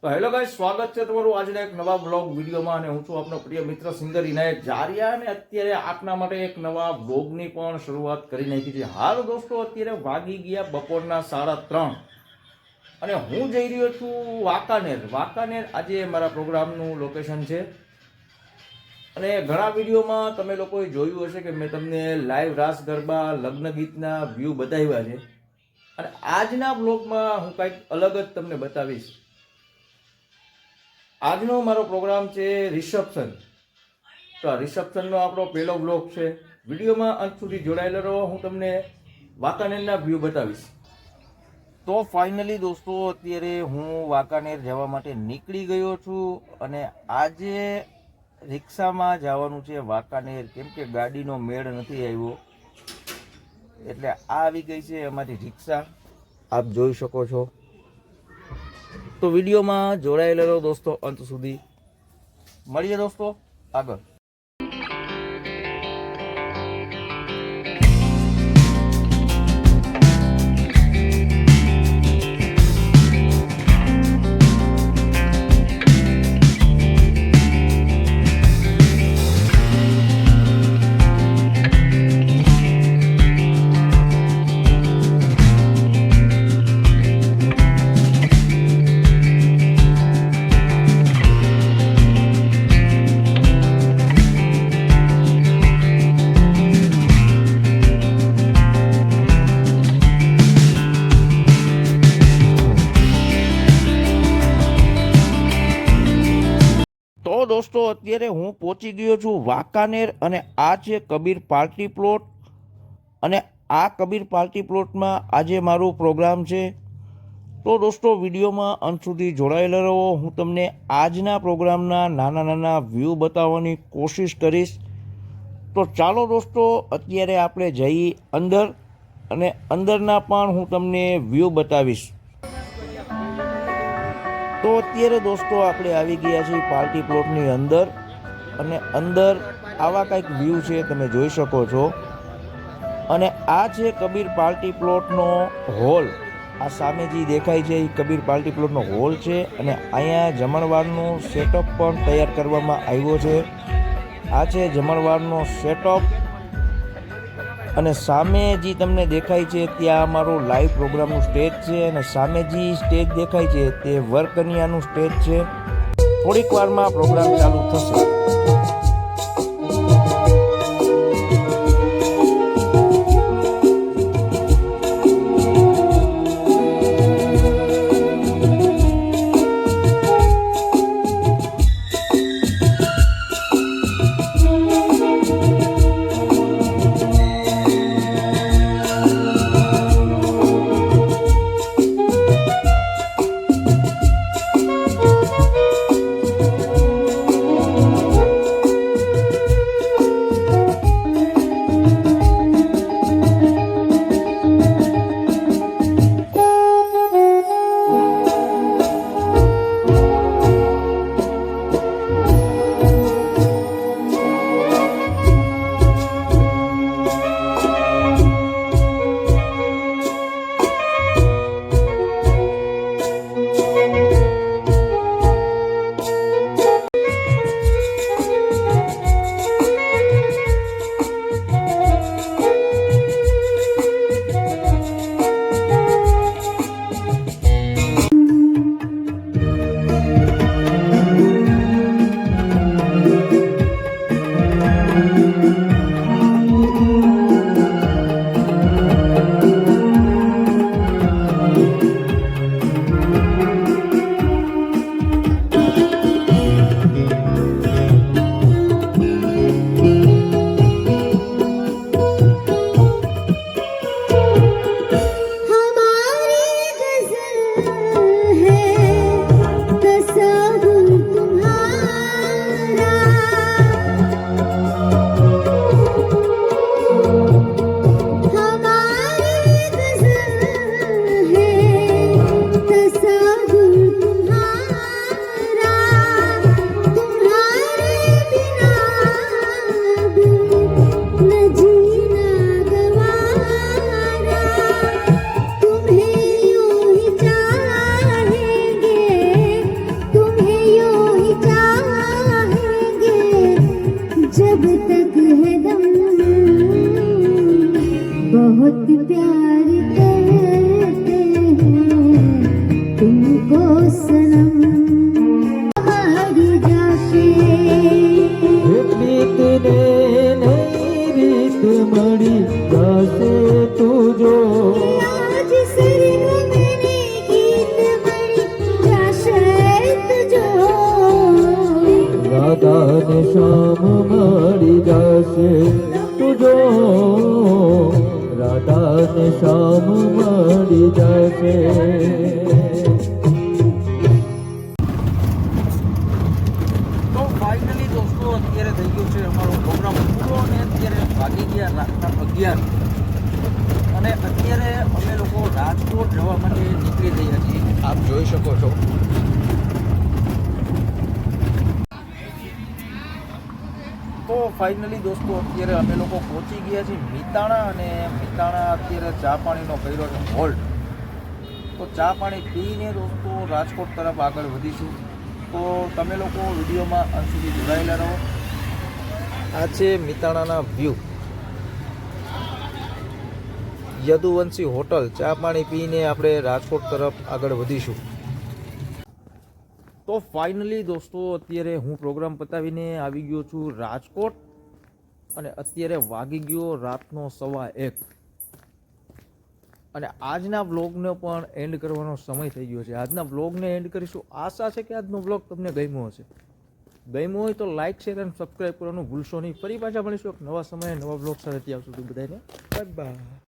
તો hello guys, સ્વાગત છે તમારું આજના એક નવા બ્લોગ વિડીયોમાં અને હું છું આપનો પ્રિય મિત્ર સિંગર ઇનાયત જારિયા અને અત્યારે આપના માટે એક નવા બ્લોગની પણ શરૂઆત કરી નાખી છે. હાલ દોસ્તો, અત્યારે વાગી ગયા બપોરના 3:30 અને હું જઈ રહ્યો છું વાંકાનેર. આજે મારા પ્રોગ્રામનું લોકેશન છે અને ઘણા વિડીયોમાં તમે લોકોએ જોયું હશે કે મેં તમને લાઈવ રાસ ગરબા લગ્ન ગીતના વ્યૂ બતાવ્યા છે અને આજના બ્લોગમાં હું કંઈક અલગ જ તમને બતાવીશ. આજનો મારો પ્રોગ્રામ છે રિસેપ્શન. તો આ રિસેપ્શનનો આપણો પહેલો બ્લોગ છે. વિડીયોમાં અંત સુધી જોડાયેલા રહો, હું તમને વાંકાનેરના વ્યૂ બતાવીશ. તો ફાઇનલી દોસ્તો, અત્યારે હું વાંકાનેર જવા માટે નીકળી ગયો છું અને આજે રિક્ષામાં જવાનું છે વાંકાનેર, કેમ કે ગાડીનો મેળ નથી આવ્યો એટલે આ આવી ગઈ છે અમારી રિક્ષા, આપ જોઈ શકો છો. તો વિડીયોમાં જોડાયેલા રહો દોસ્તો અંત સુધી. મળીએ દોસ્તો આગળ. તો દોસ્તો, અત્યારે હું પહોંચી ગયો છું વાંકાનેર અને આ છે કબીર પાર્ટી પ્લોટ અને આ કબીર પાર્ટી પ્લોટમાં આજે મારું પ્રોગ્રામ છે. તો દોસ્તો, વિડીયોમાં અંત સુધી જોડાયેલા રહો, હું તમને આજના પ્રોગ્રામના નાના નાના વ્યૂ બતાવવાની કોશિશ કરીશ. તો ચાલો દોસ્તો, અત્યારે આપણે જઈએ અંદર અને અંદરના પણ હું તમને વ્યૂ બતાવીશ. તો અત્યારે દોસ્તો આપણે આવી ગયા છીએ પાર્ટી પ્લોટની અંદર અને અંદર આવા કંઈક વ્યૂ છે, તમે જોઈ શકો છો. અને આ છે કબીર પાર્ટી પ્લોટનો હોલ. આ સામે જે દેખાય છે એ કબીર પાર્ટી પ્લોટનો હોલ છે અને અહીંયા જમણવારનો સેટઅપ પણ તૈયાર કરવામાં આવ્યો છે. આ છે જમણવારનો સેટઅપ અને સામે જે તમને દેખાય છે ત્યાં અમારું લાઈવ પ્રોગ્રામનું સ્ટેજ છે અને સામે જે સ્ટેજ દેખાય છે તે વરકન્યાનું સ્ટેજ છે. થોડીક વારમાં પ્રોગ્રામ ચાલુ થશે. जब तक है दम बहुत प्यार करते हैं तुमको सनम हमारी जाशे પ્રીતને નઈ રીત મળી જાશે તુજો आज सरगम ने गीत मणि जाशे तुझो રાધાને શ્યામ મળી જાશે તુજો રાધાને શ્યામ મળી જાશે તો ફાઇનલી દોસ્તો અત્યારે થઈ ગયો છે અમારો પ્રોગ્રામ પૂરો અને અત્યારે વાગી ગયા રાતના 11 અને અત્યારે અમે લોકો રાજકોટ જવા માટે નીકળી રહ્યા છીએ આપ જોઈ શકો છો તો ફાઇનલી દોસ્તો અત્યારે અમે લોકો પહોંચી ગયા છીએ મિતાણા અને મિતાણા અત્યારે ચા પાણીનો કર્યો છે હોલ્ટ તો ચા પાણી પીને દોસ્તો રાજકોટ તરફ આગળ વધીશું તો તમે લોકો વિડીયોમાં અંત સુધી જોડાયેલા રહો આ છે મિતાણાના વ્યૂ યદુવંશી હોટલ ચા પાણી પીને આપણે રાજકોટ તરફ આગળ વધીશું તો ફાઇનલી દોસ્તો અત્યારે હું પ્રોગ્રામ પતાવીને આવી ગયો છું રાજકોટ અને અત્યારે વાગી ગયો રાતનો 1:15 અને આજના વ્લોગનો પણ એન્ડ કરવાનો સમય થઈ ગયો છે આજના વ્લોગને એન્ડ કરીશું આશા છે કે આજનો વ્લોગ તમને ગમ્યો હશે ગમ્યો હોય તો લાઇક શેર અને સબસ્ક્રાઈબ કરવાનું ભૂલશો નહીં ફરી પાછા મળીશું એક નવા સમયે નવા વ્લોગ સાથે ત્યાં સુધી બધાને બાય બાય